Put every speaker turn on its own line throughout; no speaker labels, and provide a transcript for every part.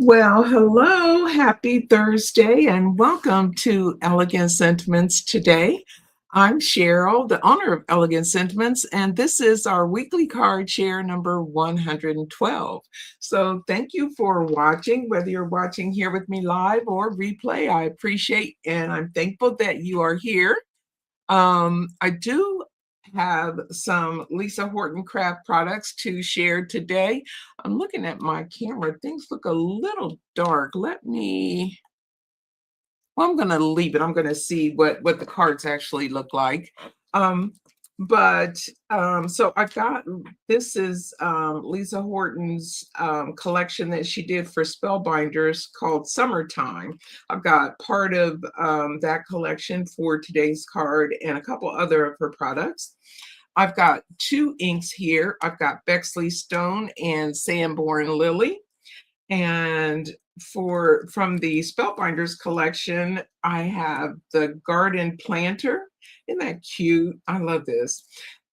Well, hello, happy Thursday, and welcome to Elegant Sentiments today. I'm Cheryl, the owner of Elegant Sentiments, and this is our weekly card share number 112. So, thank you for watching, whether you're watching here with me live or replay. I appreciate and I'm thankful that you are here. I do have some Lisa Horton craft products to share today. I'm looking at my camera. Things look a little dark. I'm going to leave it. I'm going to see what the cards actually look like. Um, so I've got, this is Lisa Horton's collection that she did for Spellbinders called Summertime. I've got part of that collection for today's card and a couple other of her products. I've got two inks here. I've got Bexley Stone and Sambourne Lily. And from the Spellbinders collection, I have the Garden Planter. Isn't that cute? I love this.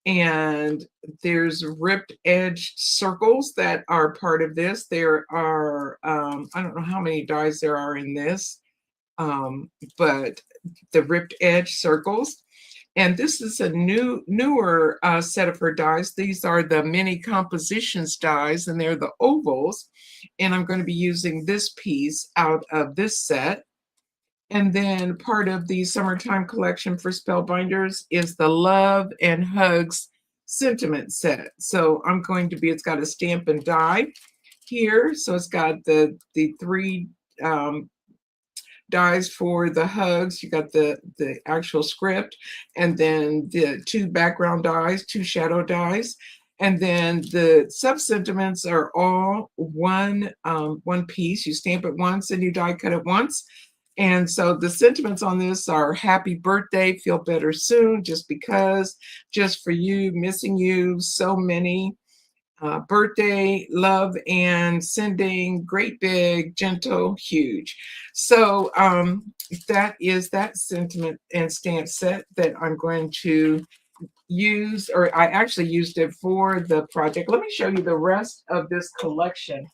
And there's ripped edge circles that are part of this. There are, I don't know how many dies there are in this, but the ripped edge circles. And this is a newer set of her dies. These are the mini compositions dies, and they're the ovals. And I'm going to be using this piece out of this set. And then part of the summertime collection for Spellbinders is the Love and Hugs sentiment set. So it's got a stamp and die here. So it's got the three dies for the hugs. You got the actual script, and then the two background dies, two shadow dies, and then the sub sentiments are all one piece. You stamp it once and you die cut it once. And so the sentiments on this are happy birthday, feel better soon, just because, just for you, missing you, so many, birthday, love, and sending, great big, gentle, huge. So that is that sentiment and stamp set that I'm going to use, or I actually used it for the project. Let me show you the rest of this collection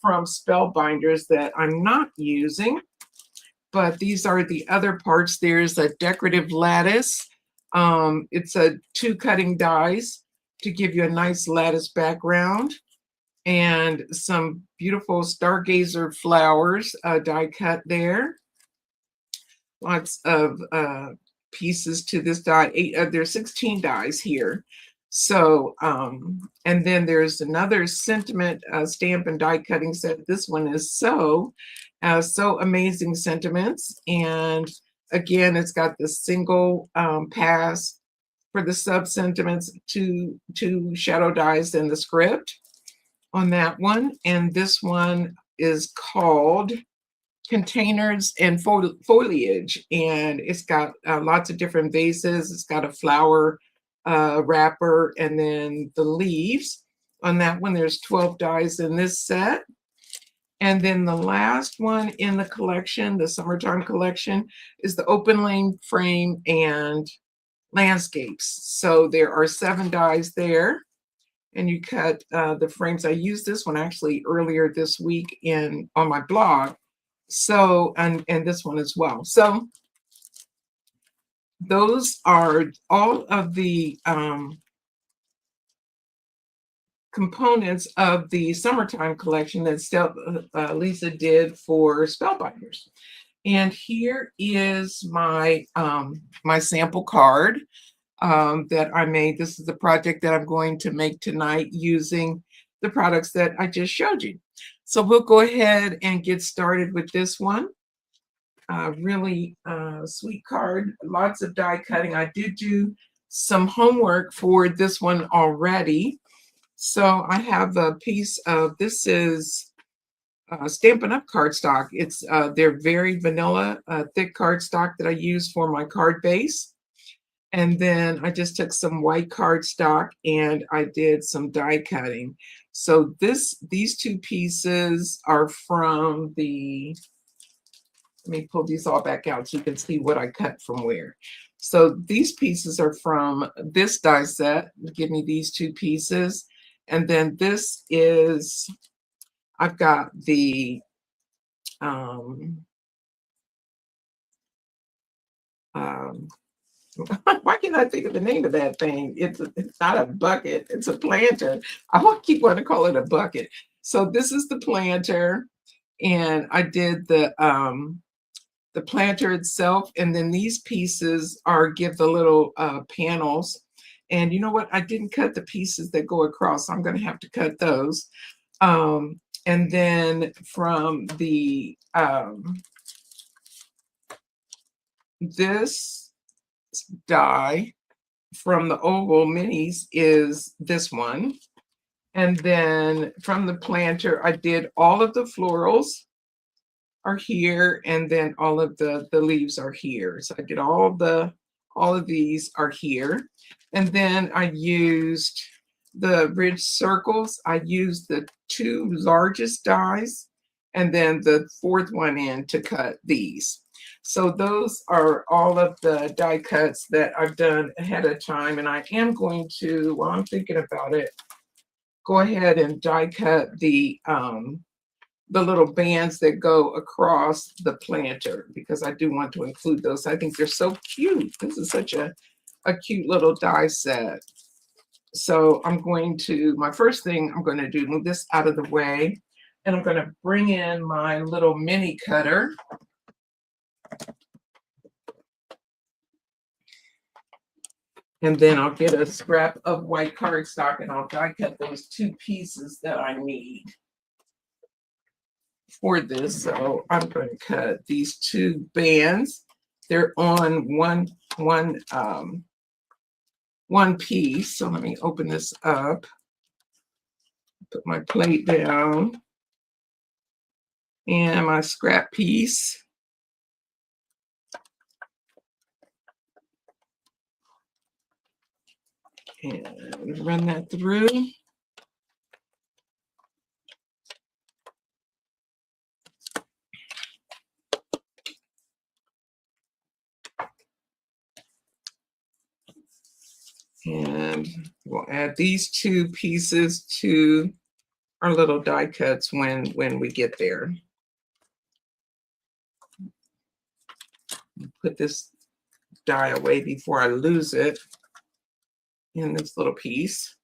from Spellbinders that I'm not using, but these are the other parts. There's a decorative lattice. It's a 2 cutting dies to give you a nice lattice background, and some beautiful stargazer flowers die cut there. Lots of pieces to this die. There's 16 dies here. So, and then there's another sentiment stamp and die cutting set. This one is so amazing sentiments. And again, it's got the single pass for the sub sentiments, two shadow dies in the script on that one. And this one is called Containers and Foliage, and it's got lots of different vases. It's got a flower wrapper, and then the leaves on that one. There's 12 dies in this set. And then the last one in the collection, the summertime collection, is the open lane frame and landscapes. So there are 7 dies there, and you cut the frames. I used this one actually earlier this week on my blog. So, and this one as well. So those are all of the components of the summertime collection that Lisa did for Spellbinders. And here is my my sample card that I made. This is the project that I'm going to make tonight using the products that I just showed you. So we'll go ahead and get started with this one. Really sweet card, lots of die cutting. I did do some homework for this one already. So I have a piece of, this is Stampin' Up! Cardstock. It's they're very vanilla, thick cardstock that I use for my card base. And then I just took some white cardstock and I did some die cutting. So these two pieces are from the, let me pull these all back out so you can see what I cut from where. So these pieces are from this die set. Give me these two pieces. And then this is, I've got the um, um, why can't I think of the name of that thing? It's not a bucket, it's a planter. I want keep wanting to call it a bucket. So this is the planter, and I did the planter itself, and then these pieces are give the little panels. And you know what? I didn't cut the pieces that go across, so I'm going to have to cut those. And then from the this die from the oval minis is this one. And then from the planter, I did all of the florals are here, and then all of the leaves are here. So I did all of these are here. And then I used the ridge circles. I used the two largest dies and then the fourth one in to cut these. So those are all of the die cuts that I've done ahead of time. And I am going to, while I'm thinking about it, go ahead and die cut the little bands that go across the planter, because I do want to include those. I think they're so cute. This is such a cute little die set. So I'm going to, my first thing I'm going to do, move this out of the way, and I'm going to bring in my little mini cutter. And then I'll get a scrap of white cardstock and I'll die cut those two pieces that I need for this. So I'm going to cut these two bands. They're on one piece. So let me open this up, put my plate down, and my scrap piece. And run that through. And we'll add these two pieces to our little die cuts when we get there. Put this die away before I lose it in this little piece.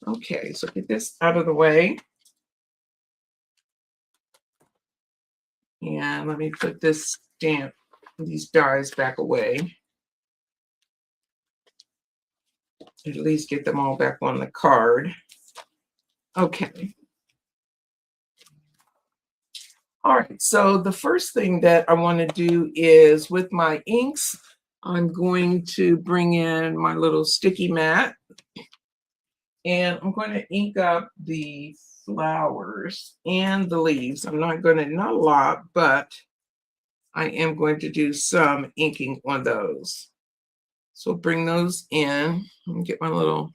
Okay, so get this out of the way. And let me put this stamp, these dies back away. At least get them all back on the card. Okay. All right, so the first thing that I want to do is with my inks, I'm going to bring in my little sticky mat, and I'm going to ink up the flowers and the leaves. I'm not going to, not a lot, but I am going to do some inking on those. So bring those in and get my little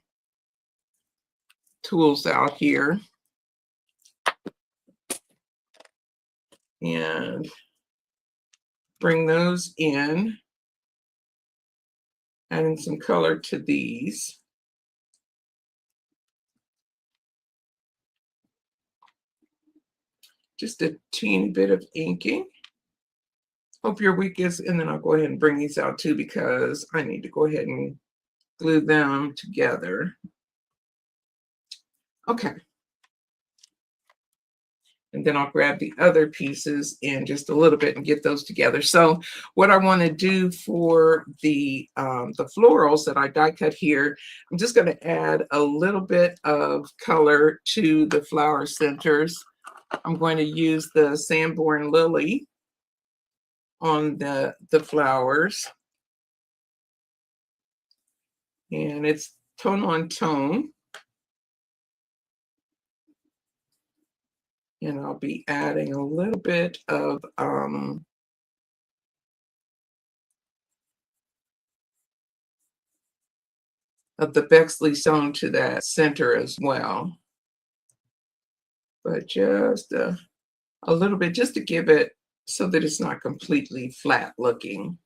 tools out here. And bring those in, adding some color to these. Just a teeny bit of inking. Hope your week is, and then I'll go ahead and bring these out too, because I need to go ahead and glue them together. Okay. And then I'll grab the other pieces in just a little bit and get those together. So what I want to do for the florals that I die cut here, I'm just going to add a little bit of color to the flower centers. I'm going to use the Sambourne lily on the flowers. And it's tone on tone. And I'll be adding a little bit of the Bexley stone to that center as well. But just a little bit, just to give it so that it's not completely flat looking.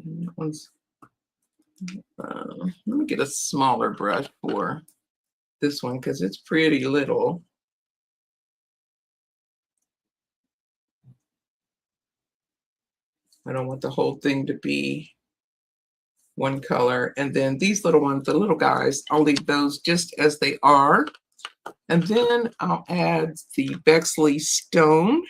And that one's Let me get a smaller brush for this one because it's pretty little. I don't want the whole thing to be one color. And then these little ones, the little guys, I'll leave those just as they are. And then I'll add the Bexley stone.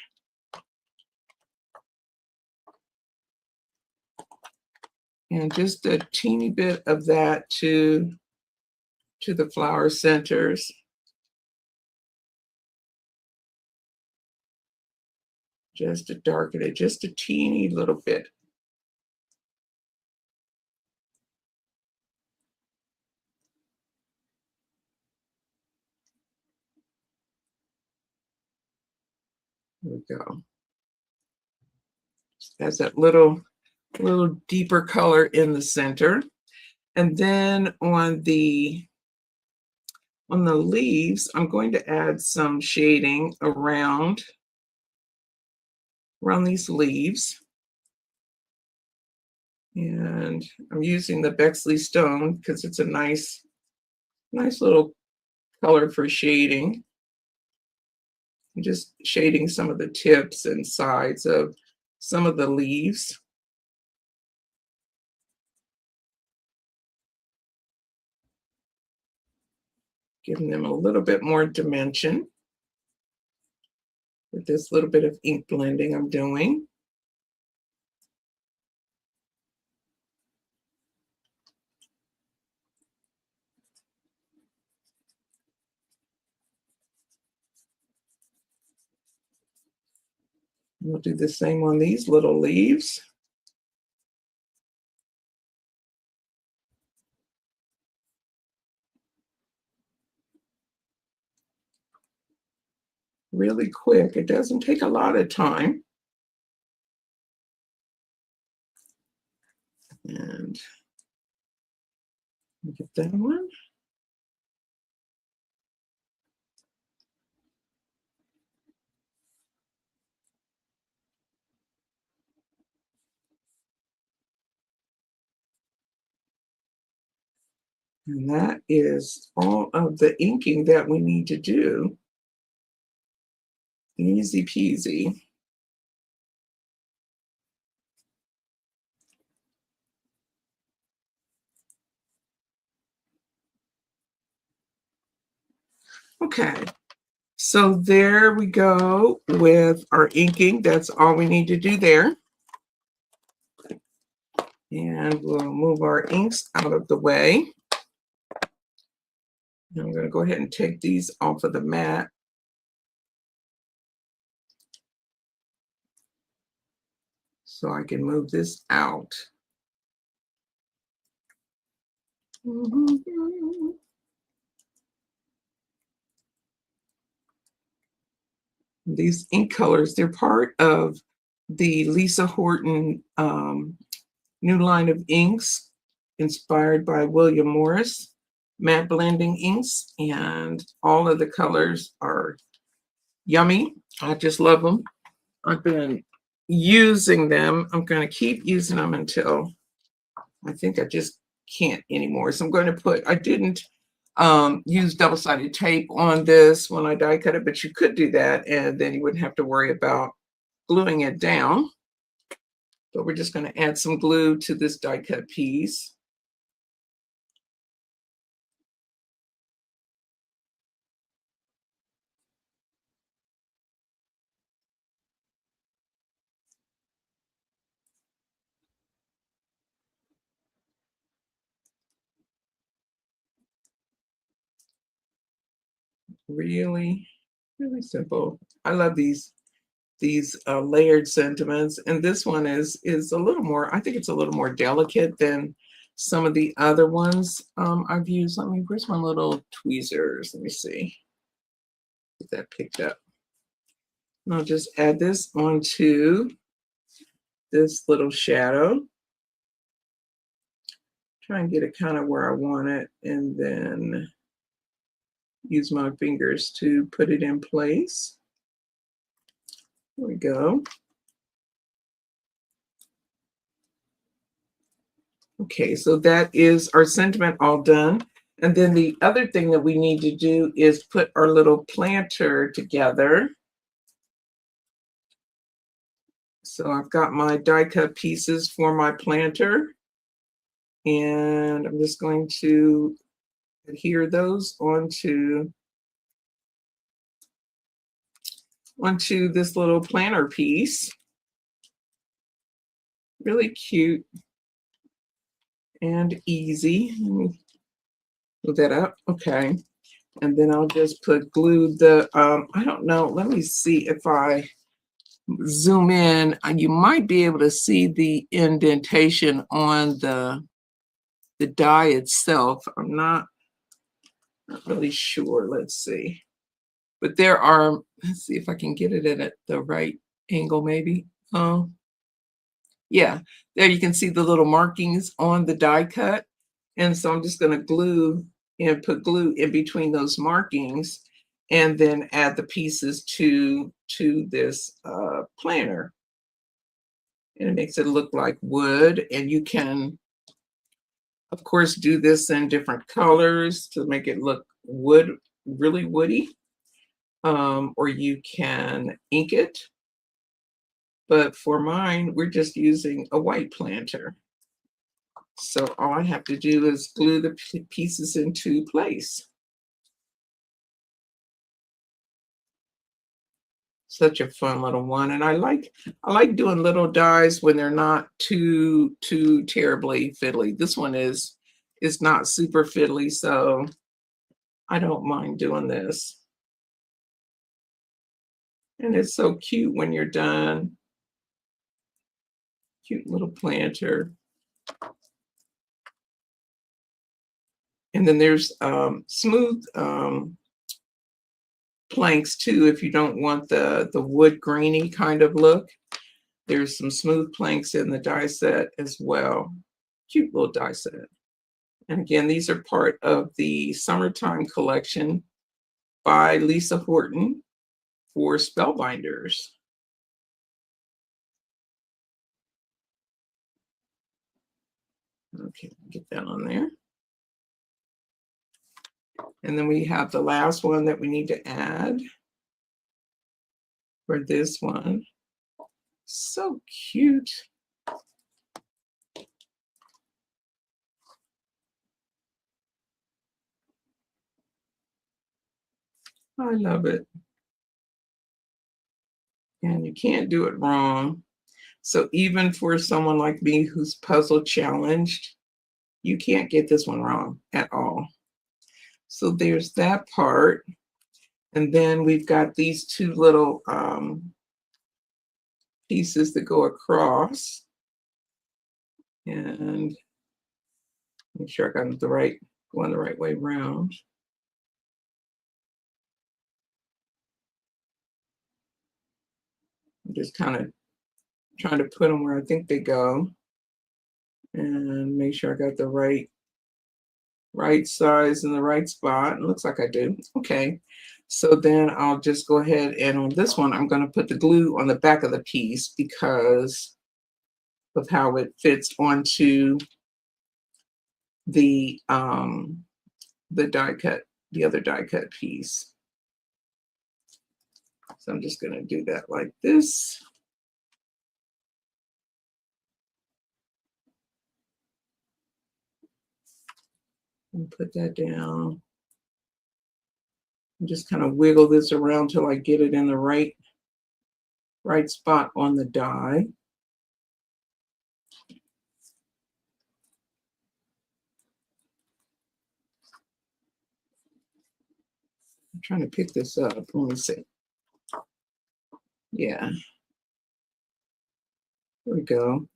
And just a teeny bit of that to the flower centers. Just to darken it, just a teeny little bit. There we go. Just has that little deeper color in the center. And then on the leaves, I'm going to add some shading around these leaves. And I'm using the Bexley stone because it's a nice little color for shading. I'm just shading some of the tips and sides of some of the leaves. Giving them a little bit more dimension with this little bit of ink blending I'm doing. We'll do the same on these little leaves. Really quick. It doesn't take a lot of time. And get that one. And that is all of the inking that we need to do. Easy peasy. Okay, so there we go with our inking. That's all we need to do there. And we'll move our inks out of the way. And I'm going to go ahead and take these off of the mat. So I can move this out. These ink colors, they're part of the Lisa Horton new line of inks inspired by William Morris matte blending inks, and all of the colors are yummy. I just love them. I've been using them. I'm going to keep using them until I think I just can't anymore. So I'm going to put, I didn't use double-sided tape on this when I die cut it, but you could do that and then you wouldn't have to worry about gluing it down. But we're just going to add some glue to this die cut piece. Really, really simple. I love these layered sentiments, and this one is a little more, I think it's a little more delicate than some of the other ones I've used. Let me, where's my little tweezers? Let me see. Get that picked up. And I'll just add this onto this little shadow. Try and get it kind of where I want it, and then use my fingers to put it in place. There we go. Okay, so that is our sentiment all done. And then the other thing that we need to do is put our little planter together. So I've got my die cut pieces for my planter, and I'm just going to adhere those onto this little planter piece. Really cute and easy. Let me move that up. Okay. And then I'll just put glue the, I don't know, let me see if I zoom in. You might be able to see the indentation on the die itself. I'm not really sure. Let's see. But there are, let's see if I can get it at the right angle maybe. Yeah, there you can see the little markings on the die cut. And so I'm just going to glue and put glue in between those markings and then add the pieces to this planter. And it makes it look like wood. And you can, of course, do this in different colors to make it look really woody. Or you can ink it. But for mine, we're just using a white planter. So all I have to do is glue the pieces into place. Such a fun little one. And I like doing little dies when they're not too terribly fiddly. This one is not super fiddly, so I don't mind doing this. And it's so cute when you're done. Cute little planter. And then there's smooth planks too, if you don't want the wood grainy kind of look. There's some smooth planks in the die set as well. Cute little die set. And again, these are part of the Summertime collection by Lisa Horton for Spellbinders. Okay, get that on there. And then we have the last one that we need to add for this one. So cute. I love it. And you can't do it wrong. So even for someone like me who's puzzle challenged, you can't get this one wrong at all. So there's that part. And then we've got these two little pieces that go across. And make sure I got going the right way around. I'm just kind of trying to put them where I think they go. And make sure I got the right size in the right spot. It looks like I do. Okay. So then I'll just go ahead and on this one, I'm going to put the glue on the back of the piece because of how it fits onto the die cut, the other die cut piece. So I'm just going to do that like this. And put that down. And just kind of wiggle this around till I get it in the right spot on the die. I'm trying to pick this up. Let me see. Yeah. There we go.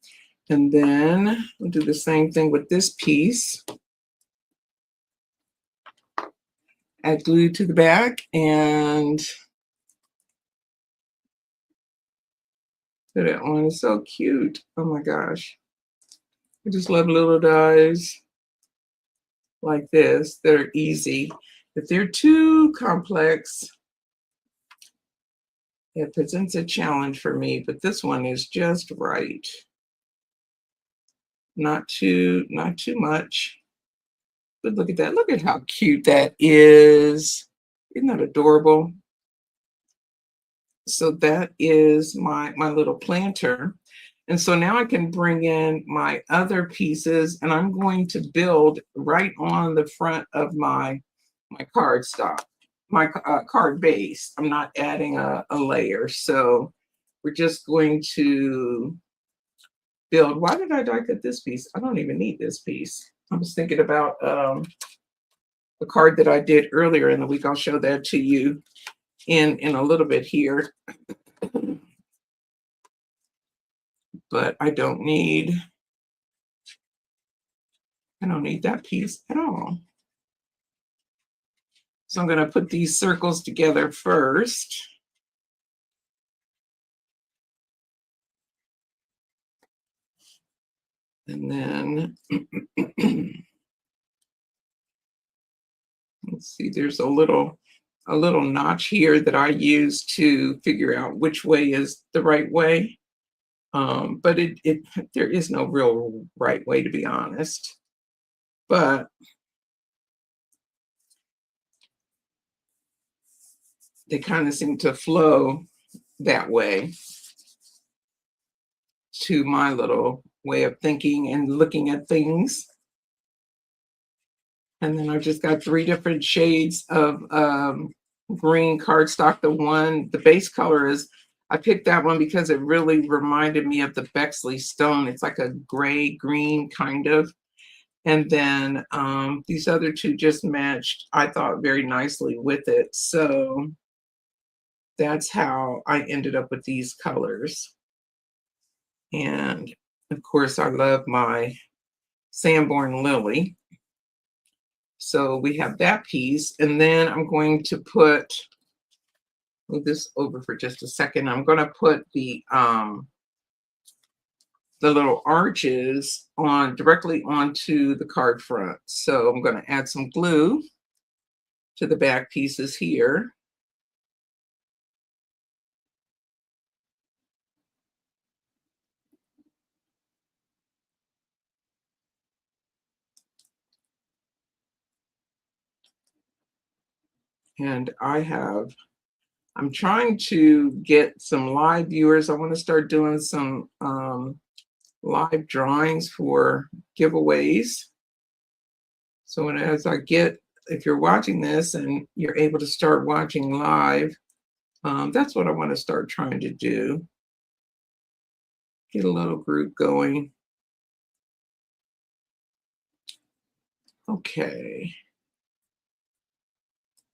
And then we'll do the same thing with this piece. Add glue to the back and put it on. It's so cute. Oh my gosh. I just love little dies like this that are easy. If they're too complex, it presents a challenge for me, but this one is just right. not too much. But look at that. Look at how cute that is. Isn't that adorable? So that is my little planter. And so now I can bring in my other pieces, and I'm going to build right on the front of my cardstock, my card base. I'm not adding a layer. So we're just going to build. Why did I die cut this piece? I don't even need this piece. I was thinking about the card that I did earlier in the week. I'll show that to you in a little bit here. But I don't need that piece at all. So I'm going to put these circles together first. And then let's see, there's a little notch here that I use to figure out which way is the right way. But there is no real right way, to be honest. But they kind of seem to flow that way to my little way of thinking and looking at things. And then I've just got 3 different shades of green cardstock. The base color is, I picked that one because it really reminded me of the Bexley stone. It's like a gray green kind of. And then these other 2 just matched, I thought, very nicely with it. So that's how I ended up with these colors. And of course, I love my Sambourne lily. So we have that piece. And then I'm going to move this over for just a second. I'm going to put the little arches directly onto the card front. So I'm going to add some glue to the back pieces here. And I'm trying to get some live viewers. I want to start doing some live drawings for giveaways. So if you're watching this and you're able to start watching live, that's what I want to start trying to do. Get a little group going. Okay.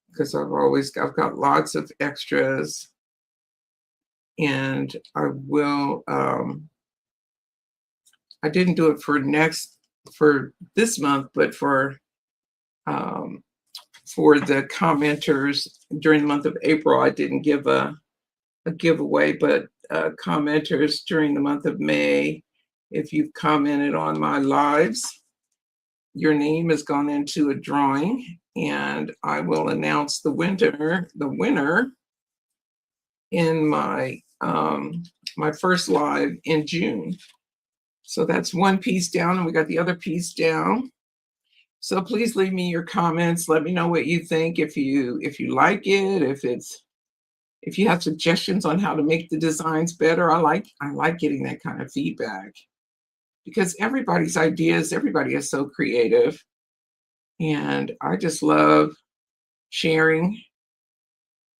Because I've got lots of extras, and I will, I didn't do it for this month, but for the commenters during the month of April, I didn't give a giveaway, but commenters during the month of May, if you've commented on my lives, your name has gone into a drawing, and I will announce the winner in my my first live in June. So that's one piece down, and we got the other piece down. So please leave me your comments. Let me know what you think. If you like it, if you have suggestions on how to make the designs better. I like getting that kind of feedback, because everybody is so creative, and I just love sharing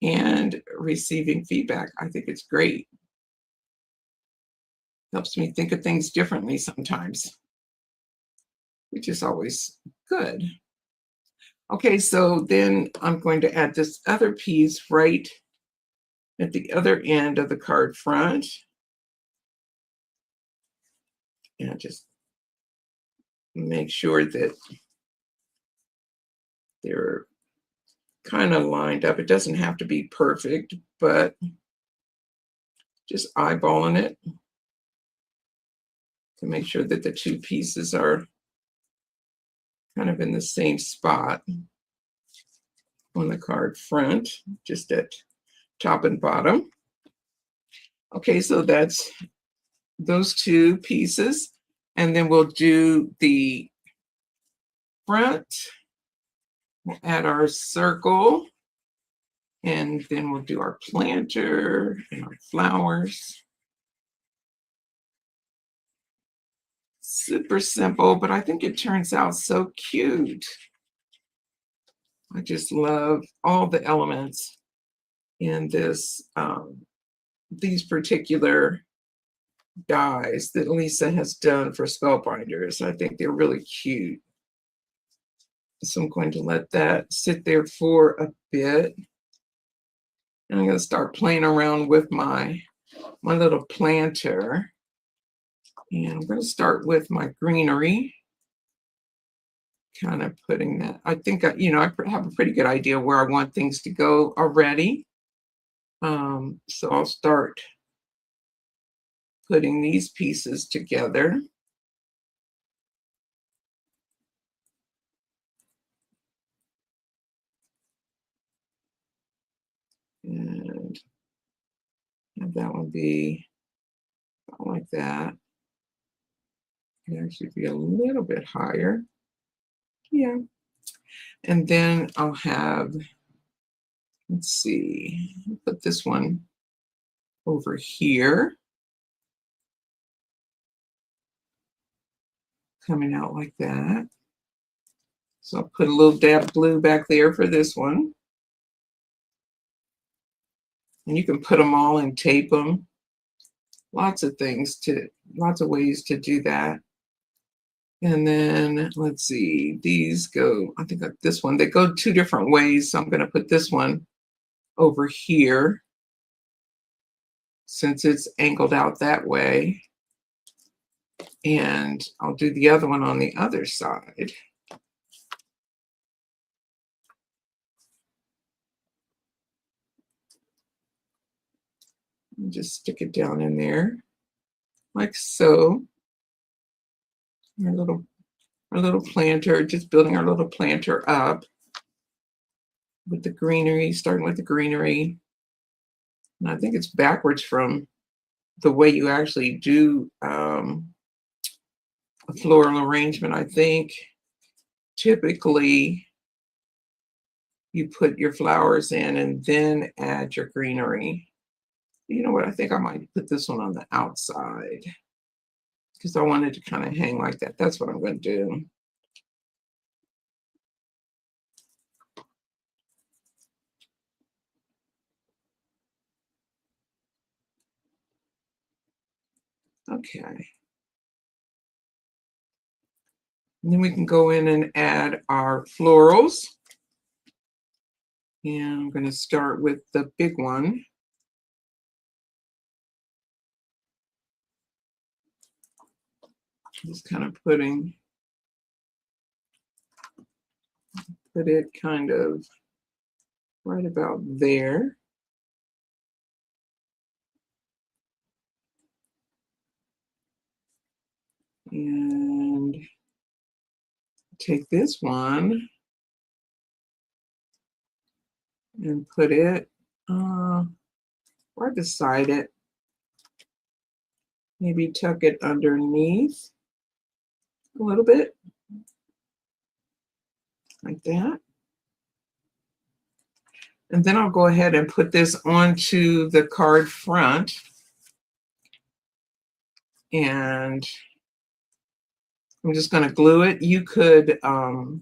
and receiving feedback. I think it's great. Helps me think of things differently sometimes, which is always good. Okay, so then I'm going to add this other piece right at the other end of the card front. And just make sure that they're kind of lined up. It doesn't have to be perfect, but just eyeballing it to make sure that the 2 pieces are kind of in the same spot on the card front, just at top and bottom. Okay, so that's those 2 pieces. And then we'll do the front. We'll add our circle. And then we'll do our planter and our flowers. Super simple, but I think it turns out so cute. I just love all the elements in this, these particular dies that Lisa has done for Spellbinders. I think they're really cute. So I'm going to let that sit there for a bit. And I'm going to start playing around with my little planter. And I'm going to start with my greenery. Kind of putting that, I think, I have a pretty good idea where I want things to go already. So I'll start putting these pieces together. And have that one be like that. It can actually be a little bit higher. Yeah. And then I'll have, let's see, put this one over here. Coming out like that. So I'll put a little dab of blue back there for this one. And you can put them all and tape them. Lots of ways to do that. And then let's see, these go, I think this one, they go 2 different ways. So I'm going to put this one over here since it's angled out that way. And I'll do the other one on the other side. And just stick it down in there like so. Our little planter, just building our little planter up with the greenery, starting with the greenery. And I think it's backwards from the way you actually do a floral arrangement. I think typically you put your flowers in and then add your greenery. You know what? I think I might put this one on the outside because I wanted to kind of hang like that. That's what I'm going to do. Okay. And then we can go in and add our florals. And I'm going to start with the big one. Just kind of put it kind of right about there. And take this one and put it right beside it. Maybe tuck it underneath a little bit, like that. And then I'll go ahead and put this onto the card front. And I'm just going to glue it. You could add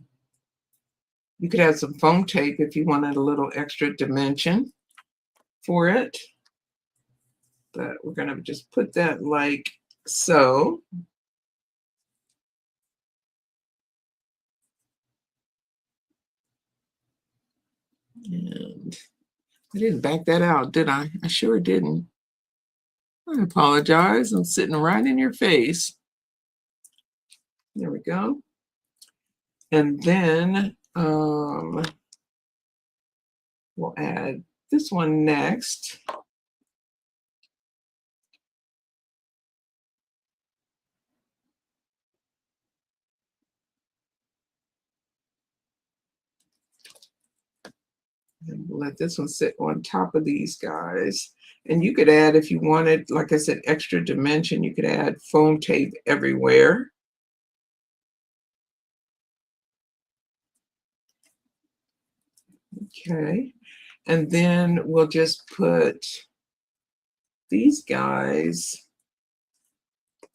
some foam tape if you wanted a little extra dimension for it. But we're going to just put that like so. And I didn't back that out, did I? I sure didn't. I apologize. I'm sitting right in your face. There we go. And then we'll add this one next. And let this one sit on top of these guys. And you could add, if you wanted, like I said, extra dimension, you could add foam tape everywhere. Okay. And then we'll just put these guys.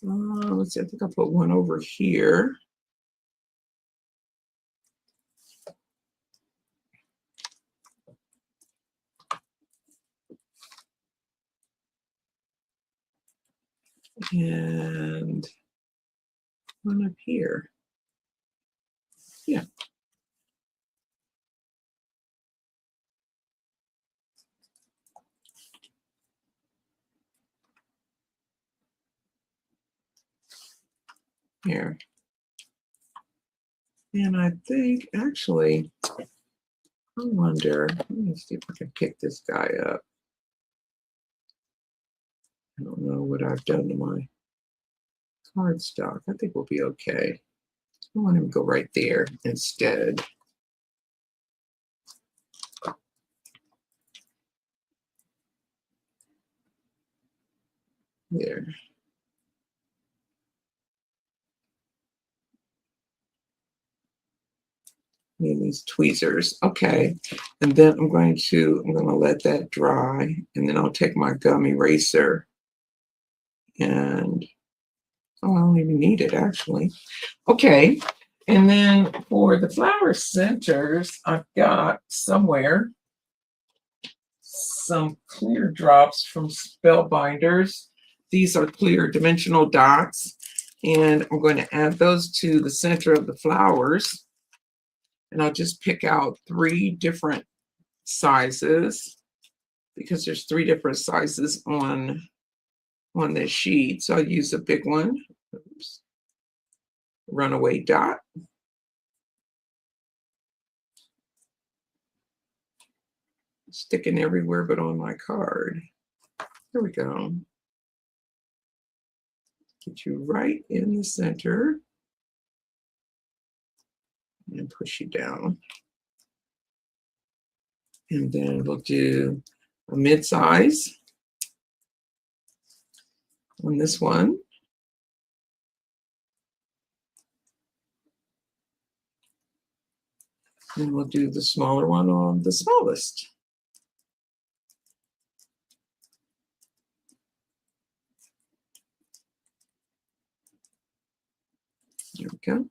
Let's see, I think I'll put one over here. And one up here. Yeah. Here. And I think actually, I wonder, let me see if I can pick this guy up. I don't know what I've done to my cardstock. I think we'll be okay. I want him to go right there instead. There. Need these tweezers. Okay. And then I'm going to let that dry. And then I'll take my gum eraser and oh, I don't even need it actually. Okay. And then for the flower centers, I've got somewhere some clear drops from Spellbinders. These are clear dimensional dots. And I'm going to add those to the center of the flowers. And I'll just pick out 3 different sizes because there's 3 different sizes on this sheet. So I'll use a big one. Oops. Runaway dot. Sticking everywhere but on my card. There we go. Get you right in the center. And push you down. And then we'll do a mid-size on this one. And we'll do the smaller one on the smallest. There we go.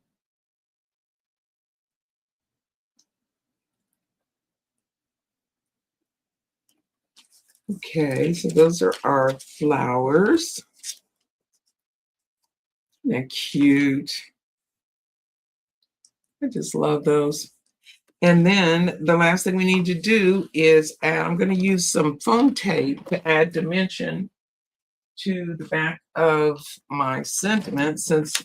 Okay, so those are our flowers. They're cute. I just love those. And then the last thing we need to do is add, I'm going to use some foam tape to add dimension to the back of my sentiment since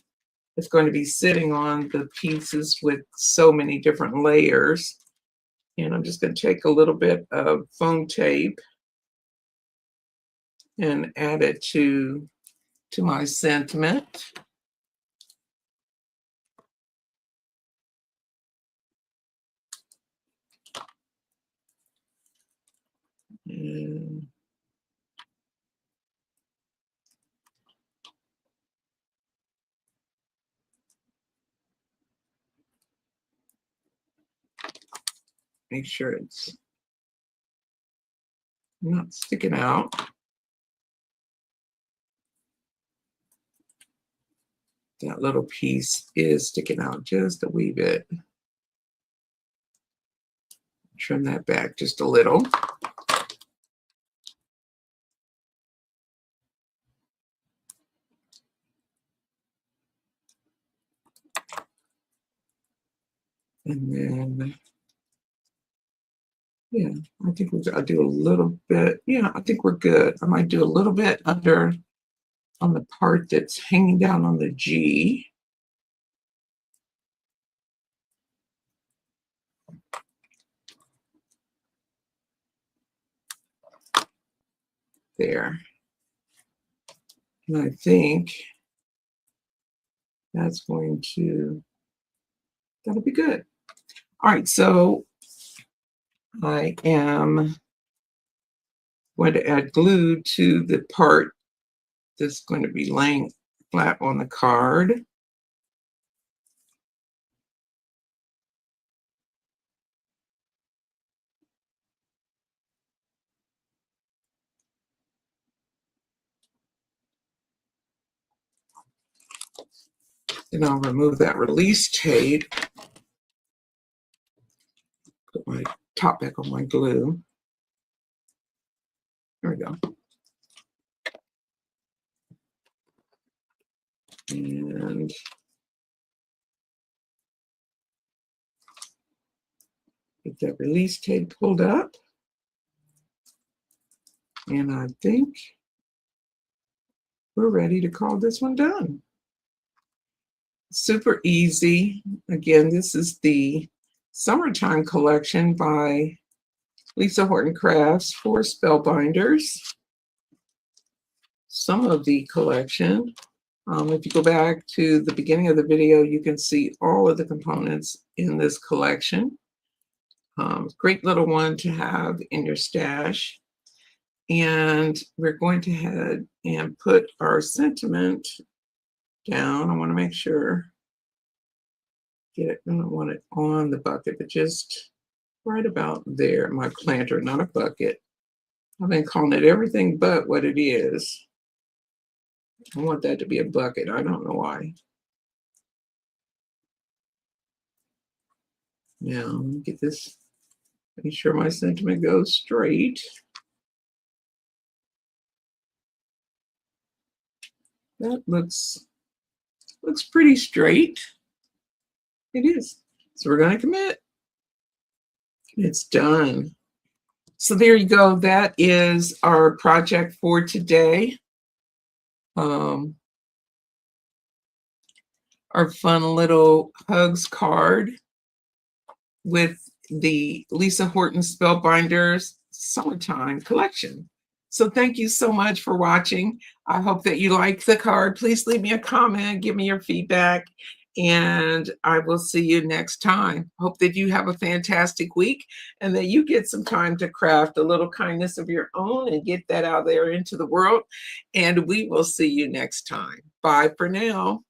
it's going to be sitting on the pieces with so many different layers. And I'm just going to take a little bit of foam tape and add it to my sentiment. And make sure it's not sticking out. That little piece is sticking out just a wee bit. Trim that back just a little. And then, yeah, I think I'll do a little bit. Yeah, I think we're good. I might do a little bit under on the part that's hanging down on the G. There. And I think that's that'll be good. All right, so I am going to add glue to the part that's going to be laying flat on the card. Then I'll remove that release tape. Put my top back on my glue. There we go. And get that release tape pulled up. And I think we're ready to call this one done. Super easy. Again, this is the Summertime collection by Lisa Horton Crafts for Spellbinders. Some of the collection. If you go back to the beginning of the video, you can see all of the components in this collection. Great little one to have in your stash. And we're going to head and put our sentiment down. I want to make sure, I don't want it on the bucket, but just right about there. My planter, not a bucket. I've been calling it everything but what it is. I want that to be a bucket. I don't know why. Now, let me get this, make sure my sentiment goes straight. That looks pretty straight. It is. So we're going to commit. It's done. So there you go. That is our project for today. Our fun little hugs card with the Lisa Horton Spellbinders Summertime collection. So thank you so much for watching. I hope that you liked the card. Please leave me a comment, give me your feedback, and I will see you next time. Hope that you have a fantastic week and that you get some time to craft a little kindness of your own and get that out there into the world. And we will see you next time. Bye for now.